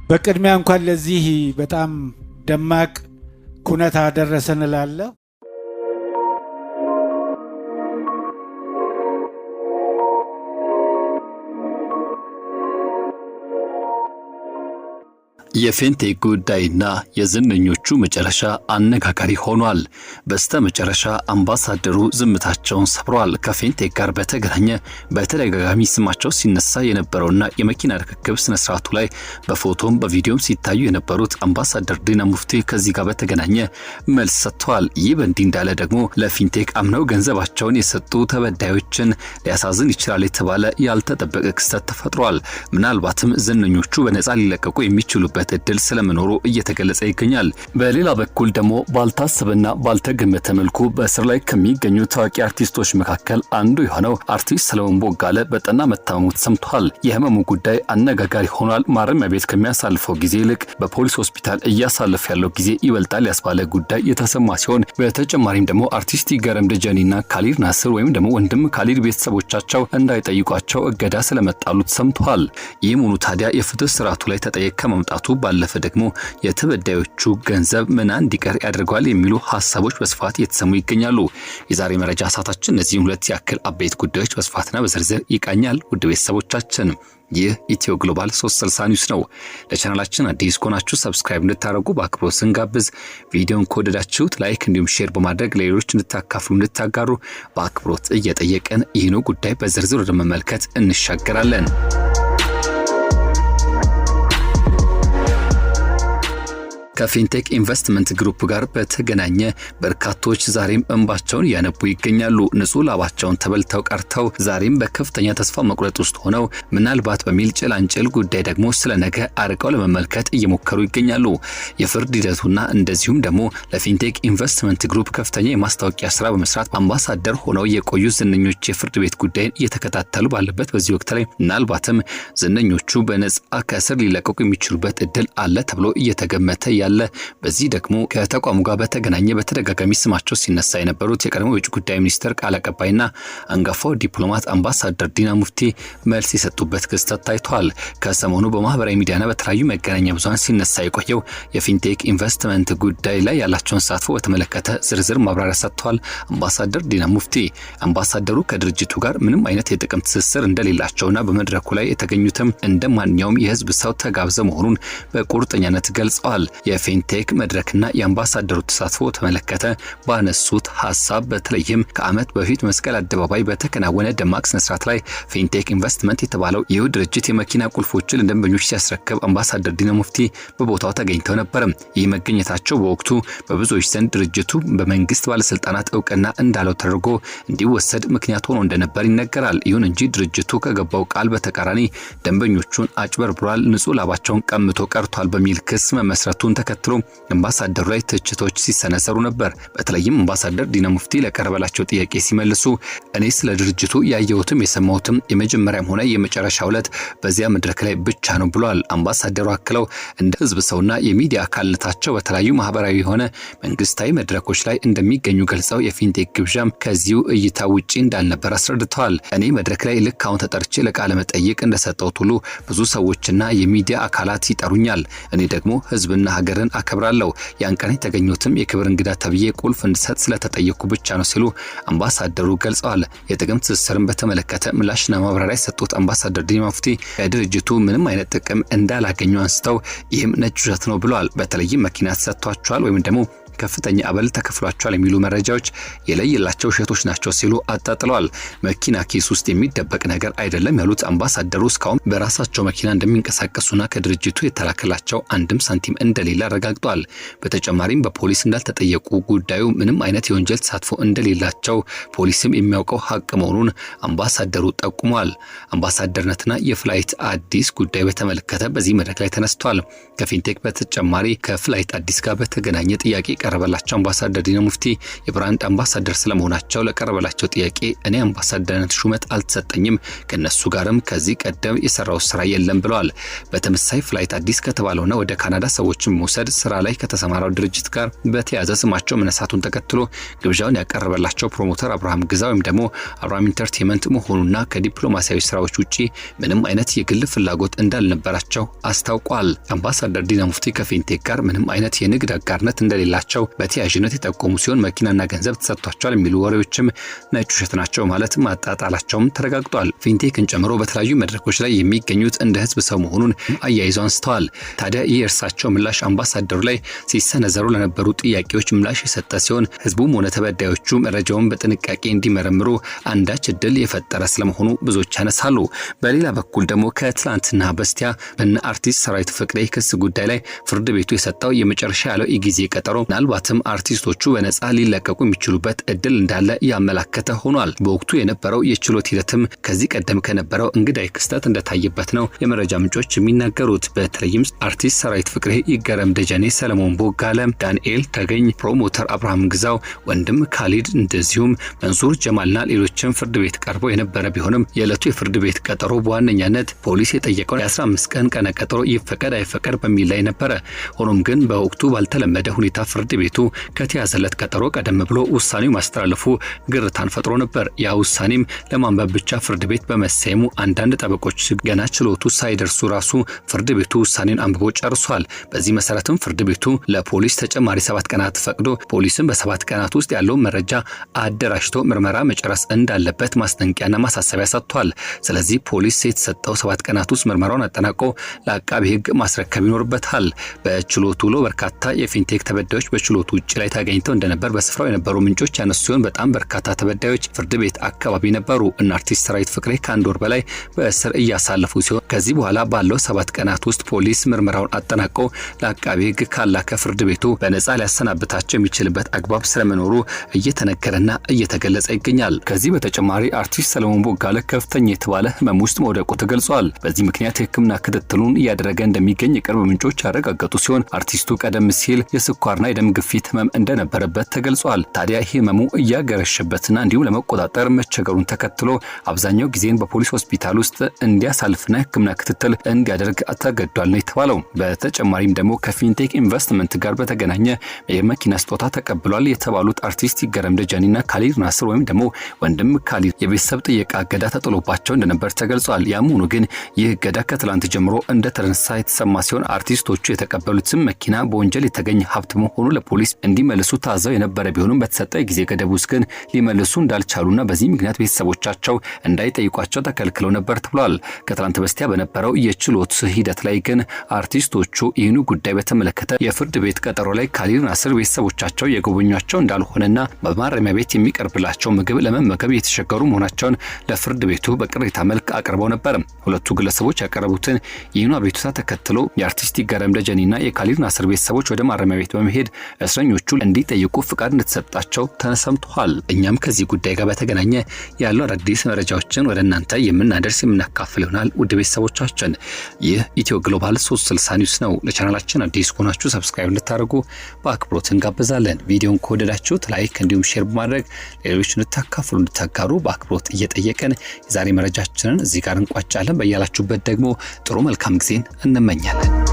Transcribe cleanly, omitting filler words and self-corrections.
በቅድሚያ እንኳን ለዚህ በጣም ደማቅ ኩነት አደረሰን እላለሁ። የፊንቴክ ጉዳይና የዝነኞቹ መጨረሻ አነጋጋሪ ሆኗል። በስተመጨረሻ አምባሳደሩ ዝምታቸውን ሰብረዋል። ከፊንቴክ ጋር በተገናኘ በተደጋጋሚ ስማቸው ሲነሳ የነበረውና የመኪና ርክክብ ስነ ስርዓቱ ላይ በፎቶም በቪዲዮም ሲታዩ የነበሩት አምባሳደር ዲና ሙፍቲ ከዚህ ጋር በተገናኘ መልስ ሰጥተዋል። ይህ በእንዲህ እንዳለ ደግሞ ለፊንቴክ አምነው ገንዘባቸውን የሰጡ ተበዳዮችን ሊያሳዝን ይችላል የተባለ ያልተጠበቀ ክስተት ተፈጥሯል። ምናልባትም ዝነኞቹ በነፃ ሊለቀቁ የሚችሉበት እድል ስለመኖሩ እየተገለጸ ይገኛል። በሌላ በኩል ደግሞ ባልታሰበና ባልተገመተ መልኩ በእስር ላይ ከሚገኙ ታዋቂ አርቲስቶች መካከል አንዱ የሆነው አርቲስት ሰለሞን ቦጋለ በጠና መታመሙ ተሰምቷል። የህመሙ ጉዳይ አነጋጋሪ ሆኗል። ማረሚያ ቤት ከሚያሳልፈው ጊዜ ይልቅ በፖሊስ ሆስፒታል እያሳለፈ ያለው ጊዜ ይበልጣል ያስባለ ጉዳይ የተሰማ ሲሆን በተጨማሪም ደግሞ አርቲስት ይገረም ደጀኔና ካሊድ ናስር ወይም ደግሞ ወንድም ካሊድ ቤተሰቦቻቸው እንዳይጠይቋቸው እገዳ ስለመጣሉ ተሰምቷል። ይህም ሆኖ ታዲያ የፍትህ ስርዓቱ ላይ ተጠየቀ ከመምጣቱ ባለፈ ደግሞ የተበዳዮቹ ገንዘብ ምን እንዲቀር ያደርጋል የሚሉ ሐሳቦች በስፋት እየተሰሙ ይገኛሉ። የዛሬ መረጃ ሰዓታችን እነዚህ ሁለት ያክል አበይት ጉዳዮች በስፋትና በዝርዝር ይቃኛል። ውድ ቤተሰቦቻችን ይህ ኢትዮ ግሎባል 360 ኒውስ ነው። ለቻናላችን አዲስ ከሆናችሁ ሰብስክራይብ እንድታደርጉ በአክብሮት ስንጋብዝ፣ ቪዲዮን ከወደዳችሁት ላይክ እንዲሁም ሼር በማድረግ ለሌሎች እንድታካፍሉ እንድታጋሩ በአክብሮት እየጠየቀን ይህን ጉዳይ በዝርዝር ወደ መመልከት እንሻገራለን። ከፊንቴክ ኢንቨስትመንት ግሩፕ ጋር በተገናኘ በርካቶች ዛሬም እንባቸውን ያነቡ ይገኛሉ። ንጹህ ላባቸውን ተበልተው ቀርተው ዛሬም በከፍተኛ ተስፋ መቁረጥ ውስጥ ሆነው ምናልባት በሚል ጭላንጭል ጉዳይ ደግሞ ስለነገ አርቀው ለመመልከት እየሞከሩ ይገኛሉ። የፍርድ ሂደቱና እንደዚሁም ደግሞ ለፊንቴክ ኢንቨስትመንት ግሩፕ ከፍተኛ የማስታወቂያ ስራ በመስራት አምባሳደር ሆነው የቆዩ ዝነኞች የፍርድ ቤት ጉዳይ እየተከታተሉ ባለበት በዚህ ወቅት ላይ ምናልባትም ዝነኞቹ በነጻ ከእስር ሊለቀቁ የሚችሉበት እድል አለ ተብሎ እየተገመተ ያለ። በዚህ ደግሞ ከተቋሙ ጋር በተገናኘ በተደጋጋሚ ስማቸው ሲነሳ የነበሩት የቀድሞው የውጭ ጉዳይ ሚኒስትር ቃል አቀባይና አንጋፋው ዲፕሎማት አምባሳደር ዲና ሙፍቲ መልስ የሰጡበት ክስተት ታይቷል። ከሰሞኑ በማህበራዊ ሚዲያና በተለያዩ መገናኛ ብዙሃን ሲነሳ የቆየው የፊንቴክ ኢንቨስትመንት ጉዳይ ላይ ያላቸውን ተሳትፎ በተመለከተ ዝርዝር ማብራሪያ ሰጥተዋል። አምባሳደር ዲና ሙፍቲ አምባሳደሩ ከድርጅቱ ጋር ምንም አይነት የጥቅም ትስስር እንደሌላቸውና በመድረኩ ላይ የተገኙትም እንደማንኛውም የህዝብ ሰው ተጋብዘው መሆኑን በቁርጠኛነት ገልጸዋል። የፊንቴክ መድረክና የአምባሳደሩ ተሳትፎ ተመለከተ ባነሱት ሐሳብ በተለይም ከዓመት በፊት መስቀል አደባባይ በተከናወነ ደማቅ ስነስርዓት ላይ ፊንቴክ ኢንቨስትመንት የተባለው ይህ ድርጅት የመኪና ቁልፎችን ለደንበኞች ሲያስረክብ አምባሳደር ዲና ሙፍቲ በቦታው ተገኝተው ነበር። ይህ መገኘታቸው በወቅቱ በብዙዎች ዘንድ ድርጅቱ በመንግስት ባለስልጣናት እውቅና እንዳለው ተደርጎ እንዲወሰድ ምክንያት ሆኖ እንደነበር ይነገራል። ይሁን እንጂ ድርጅቱ ከገባው ቃል በተቃራኒ ደንበኞቹን አጭበርብሯል፣ ንጹህ ላባቸውን ቀምቶ ቀርቷል በሚል ክስ መመስረቱን ተከትሎ አምባሳደሩ ላይ ትችቶች ሲሰነዘሩ ነበር። በተለይም አምባሳደር ዲና ሙፍቲ ለቀረበላቸው ጥያቄ ሲመልሱ እኔ ስለ ድርጅቱ ያየሁትም የሰማሁትም የመጀመሪያም ሆነ የመጨረሻው ዕለት በዚያ መድረክ ላይ ብቻ ነው ብለዋል። አምባሳደሩ አክለው እንደ ህዝብ ሰውና የሚዲያ አካልነታቸው በተለያዩ ማህበራዊ ሆነ መንግስታዊ መድረኮች ላይ እንደሚገኙ ገልጸው የፊንቴክ ግብዣም ከዚሁ እይታ ውጪ እንዳልነበር አስረድተዋል። እኔ መድረክ ላይ ልክ አሁን ተጠርቼ ለቃለ መጠይቅ እንደሰጠሁት ሁሉ ብዙ ሰዎችና የሚዲያ አካላት ይጠሩኛል። እኔ ደግሞ ህዝብና ሀገርን አከብራለሁ። ያን ቀን የተገኙትም የክብር እንግዳ ተብዬ ቁልፍ እንድሰጥ ስለተጠየቁ ብቻ ነው ሲሉ አምባሳደሩ ገልጸዋል። የጥቅም ትስስርን በተመለከተ ምላሽና ማብራሪያ የሰጡት አምባሳደር ዲና ሙፍቲ ከድርጅቱ ምንም አይነት ጥቅም እንዳላገኙ አንስተው ይህም ነጭ ውሸት ነው ብለዋል። በተለይም መኪና ተሰጥቷቸዋል ወይም ደግሞ ከፍተኛ አበል ተከፍሏቸዋል የሚሉ መረጃዎች የለየላቸው ውሸቶች ናቸው ሲሉ አጣጥለዋል። መኪና ኪስ ውስጥ የሚደበቅ ነገር አይደለም ያሉት አምባሳደሩ እስካሁን በራሳቸው መኪና እንደሚንቀሳቀሱና ከድርጅቱ የተላከላቸው አንድም ሳንቲም እንደሌለ አረጋግጠዋል። በተጨማሪም በፖሊስ እንዳልተጠየቁ ጉዳዩ ምንም አይነት የወንጀል ተሳትፎ እንደሌላቸው ፖሊስም የሚያውቀው ሀቅ መሆኑን አምባሳደሩ ጠቁመዋል። አምባሳደርነትና የፍላይት አዲስ ጉዳይ በተመለከተ በዚህ መድረክ ላይ ተነስቷል። ከፊንቴክ በተጨማሪ ከፍላይት አዲስ ጋር በተገናኘ ጥያቄ የቀረበላቸው አምባሳደር ዲና ሙፍቲ የብራንድ አምባሳደር ስለመሆናቸው ለቀረበላቸው ጥያቄ እኔ አምባሳደርነት ሹመት አልተሰጠኝም፣ ከነሱ ጋርም ከዚህ ቀደም የሰራው ስራ የለም ብለዋል። በተመሳሳይ ፍላይት አዲስ ከተባለውና ወደ ካናዳ ሰዎችን መውሰድ ስራ ላይ ከተሰማራው ድርጅት ጋር በተያያዘ ስማቸው መነሳቱን ተከትሎ ግብዣውን ያቀረበላቸው ፕሮሞተር አብርሃም ግዛው ወይም ደግሞ አብርሃም ኢንተርቴይንመንት መሆኑና ከዲፕሎማሲያዊ ስራዎች ውጪ ምንም አይነት የግል ፍላጎት እንዳልነበራቸው አስታውቋል። አምባሳደር ዲና ሙፍቲ ከፊንቴክ ጋር ምንም አይነት የንግድ አጋርነት እንደሌላቸው በተያያዥነት የጠቆሙ ሲሆን መኪናና ገንዘብ ተሰጥቷቸዋል የሚሉ ወሬዎችም ነጭ ውሸት ናቸው ማለት ማጣጣላቸውም ተረጋግጧል። ፊንቴክን ጨምሮ በተለያዩ መድረኮች ላይ የሚገኙት እንደ ህዝብ ሰው መሆኑን አያይዘው አንስተዋል። ታዲያ ይህ እርሳቸው ምላሽ አምባሳደሩ ላይ ሲሰነዘሩ ለነበሩ ጥያቄዎች ምላሽ የሰጠ ሲሆን ህዝቡም ሆነ ተበዳዮቹ መረጃውን በጥንቃቄ እንዲመረምሩ አንዳች እድል የፈጠረ ስለመሆኑ ብዙዎች ያነሳሉ። በሌላ በኩል ደግሞ ከትላንትና በስቲያ በነ አርቲስት ሰራዊት ፍቅሬ ክስ ጉዳይ ላይ ፍርድ ቤቱ የሰጠው የመጨረሻ ያለው የጊዜ ቀጠሮ ምናልባትም አርቲስቶቹ በነጻ ሊለቀቁ የሚችሉበት እድል እንዳለ ያመላከተ ሆኗል። በወቅቱ የነበረው የችሎት ሂደትም ከዚህ ቀደም ከነበረው እንግዳይ ክስተት እንደታየበት ነው የመረጃ ምንጮች የሚናገሩት። በተለይም አርቲስት ሰራዊት ፍቅሬ፣ ይገረም ደጀኔ፣ ሰለሞን ቦጋለ፣ ዳንኤል ተገኝ፣ ፕሮሞተር አብርሃም ግዛው፣ ወንድም ካሊድ እንደዚሁም መንሱር ጀማልና ሌሎችም ፍርድ ቤት ቀርበው የነበረ ቢሆንም የዕለቱ የፍርድ ቤት ቀጠሮ በዋነኛነት ፖሊስ የጠየቀው የ15 ቀን ቀነ ቀጠሮ ይፈቀድ አይፈቀድ በሚል ላይ ነበረ። ሆኖም ግን በወቅቱ ባልተለመደ ሁኔታ ፍርድ ቤቱ ከተያዘለት ቀጠሮ ቀደም ብሎ ውሳኔው ማስተላለፉ ግርታን ፈጥሮ ነበር። ያ ውሳኔም ለማንበብ ብቻ ፍርድ ቤት በመሰየሙ አንዳንድ ጠበቆች ገና ችሎቱ ሳይደርሱ ራሱ ፍርድ ቤቱ ውሳኔን አንብቦ ጨርሷል። በዚህ መሰረትም ፍርድ ቤቱ ለፖሊስ ተጨማሪ 7 ቀናት ፈቅዶ ፖሊስም በ7 ቀናት ውስጥ ያለው መረጃ አደራጅቶ ምርመራ መጨረስ እንዳለበት ማስጠንቀቂያና ማሳሰቢያ ሰጥቷል። ስለዚህ ፖሊስ የተሰጠው 7 ቀናት ውስጥ ምርመራውን አጠናቆ ለአቃቤ ሕግ ማስረከብ ይኖርበታል። በችሎቱ ውሎ በርካታ የፊንቴክ ተበዳዮች በችሎቱ ውጭ ላይ ተገኝተው እንደነበር በስፍራው የነበሩ ምንጮች ያነሱ ሲሆን በጣም በርካታ ተበዳዮች ፍርድ ቤት አካባቢ ነበሩ። እና አርቲስት ሰራዊት ፍቅሬ ከ1 ወር በላይ በእስር እያሳለፉ ሲሆን ከዚህ በኋላ ባለው 7 ቀናት ውስጥ ፖሊስ ምርመራውን አጠናቆ ለአቃቤ ሕግ ካላከ ፍርድ ቤቱ በነጻ ሊያሰናብታቸው የሚችልበት አግባብ ስለመኖሩ እየተነገረና እየተገለጸ ይገኛል። ከዚህ በተጨማሪ አርቲስት ሰለሞን ቦጋለ ከፍተኛ የተባለ ህመም ውስጥ መውደቁ ተገልጿል። በዚህ ምክንያት የህክምና ክትትሉን እያደረገ እንደሚገኝ የቅርብ ምንጮች ያረጋገጡ ሲሆን አርቲስቱ ቀደም ሲል የስኳርና የደም ግፊት ህመም እንደነበረበት ተገልጿል። ታዲያ ይህ ህመሙ እያገረሸበትና እንዲሁም ለመቆጣጠር መቸገሩን ተከትሎ አብዛኛው ጊዜን በፖሊስ ሆስፒታል ውስጥ እንዲያሳልፍና የህክምና ክትትል እንዲያደርግ ተገዷል ነው የተባለው። በተጨማሪም ደግሞ ከፊንቴክ ኢንቨስትመንት ጋር በተገናኘ የመኪና ስጦታ ተቀብሏል የተባሉት አርቲስት ይገረም ደጀኔና ካሊድ ናስር ወይም ደግሞ ወንድም ካሊድ የቤተሰብ ጥየቃ እገዳ ተጥሎባቸው እንደነበር ተገልጿል። ያም ሆኖ ግን ይህ እገዳ ከትላንት ጀምሮ እንደተነሳ የተሰማ ሲሆን አርቲስቶቹ የተቀበሉትም መኪና በወንጀል የተገኘ ሀብት መሆኑ ለፖሊስ እንዲመልሱ ታዘው የነበረ ቢሆንም በተሰጠ ጊዜ ገደብ ውስጥ ግን ሊመልሱ እንዳልቻሉና በዚህ ምክንያት ቤተሰቦቻቸው እንዳይጠይቋቸው ተከልክለው ነበር ተብሏል። ከትላንት በስቲያ በነበረው የችሎት ሂደት ላይ ግን አርቲስቶቹ ይህኑ ጉዳይ በተመለከተ የፍርድ ቤት ቀጠሮ ላይ ካሊድ ናስር ቤተሰቦቻቸው የጎበኟቸው እንዳልሆነና በማረሚያ ቤት የሚቀርብላቸው ምግብ ለመመገብ የተቸገሩ መሆናቸውን ለፍርድ ቤቱ በቅሬታ መልክ አቅርበው ነበር። ሁለቱ ግለሰቦች ያቀረቡትን ይህኑ አቤቱታ ተከትሎ የአርቲስት ይገረም ደጀኔና የካሊድ ናስር ቤተሰቦች ወደ ማረሚያ ቤት በመሄድ እስረኞቹ እንዲጠይቁ ፍቃድ እንደተሰጣቸው ተሰምቷል። እኛም ከዚህ ጉዳይ ጋር በተገናኘ ያለው አዳዲስ መረጃዎችን ወደ እናንተ የምናካፍል ይሆናል። ውድ ቤተሰቦቻችን ይህ ኢትዮ ግሎባል 360 ኒውስ ነው። ለቻናላችን አዲስ ሆናችሁ ሰብስክራይብ እንድታደርጉ በአክብሮት እንጋብዛለን። ቪዲዮን ከወደዳችሁት ላይክ እንዲሁም ሼር በማድረግ ሌሎች እንድታካፍሉ እንድታጋሩ በአክብሮት እየጠየቀን የዛሬ መረጃችንን እዚህ ጋር እንቋጫለን። በያላችሁበት ደግሞ ጥሩ መልካም ጊዜን እንመኛለን።